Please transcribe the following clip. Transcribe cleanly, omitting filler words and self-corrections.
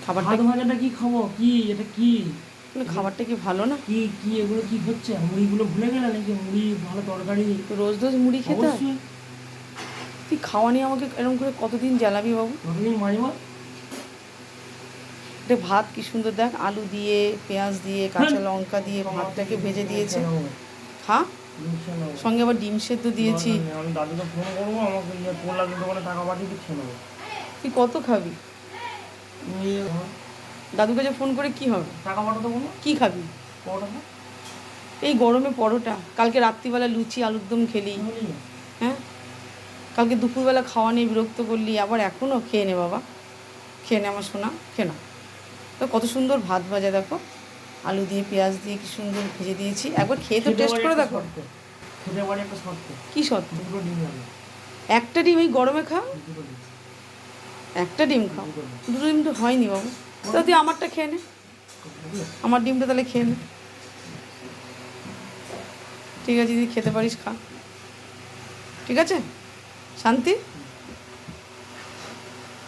খাবারটা ভাত ভাজাটা কি খাবো? কি এটা কি? খাবারটা কি ভালো না? কি কি এগুলো কি হচ্ছে? মুড়িগুলো ভুলে গেলে নাকি? মুড়ি ভালো তরকারি রোজ রোজ মুড়ি খেতে হয়? অবশ্যই। তুই খাওয়া নিয়ে আমাকে এরকম করে কতদিন জ্বালাবি বাবু? কতদিন মারিবা? এটা ভাত কি সুন্দর দেখ, আলু দিয়ে পেঁয়াজ দিয়ে কাঁচা লঙ্কা দিয়ে ভাতটাকে ভেজে দিয়েছে। খা, সঙ্গে আবার ডিম সেদ্ধ দিয়েছি। আমি দাদুকে ফোন করবো, আমাকে পোলা দোকানে টাকা পাঠিয়ে দিচ্ছে নেবো। তুই কত খাবি? দাদুর কাছে ফোন করে কি হবে? টাকা পাঠাতে বলো। কি খাবি? পরোটা। এই গরমে পরোটা? কালকে রাত্রিবেলা লুচি আলুর দম খেলি। হ্যাঁ, কালকে দুপুরবেলা খাওয়া নিয়ে বিরক্ত করলি, আবার এখনও? খেয়ে নে বাবা, খেয়ে নে আমার সোনা, খেয়ে না। তো কত সুন্দর ভাত ভাজা দেখো, আলু দিয়ে পেঁয়াজ দিয়ে কি সুন্দর ভেজে দিয়েছি। একবার খেয়ে তো টেস্ট করে দেখো। খেতে পারি একটা শর্ত। কী শর্ত? দুটো ডিম যাবে। একটা ডিম এই গরমে খাও? দুটো ডিম। একটা ডিম খাও? দুটো ডিম তো হয়নি বাবু। তো তুই আমারটা খেয়ে নে, আমার ডিমটা তাহলে খেয়ে নে। ঠিক আছে, যদি খেতে পারিস খা। ঠিক আছে, শান্তি।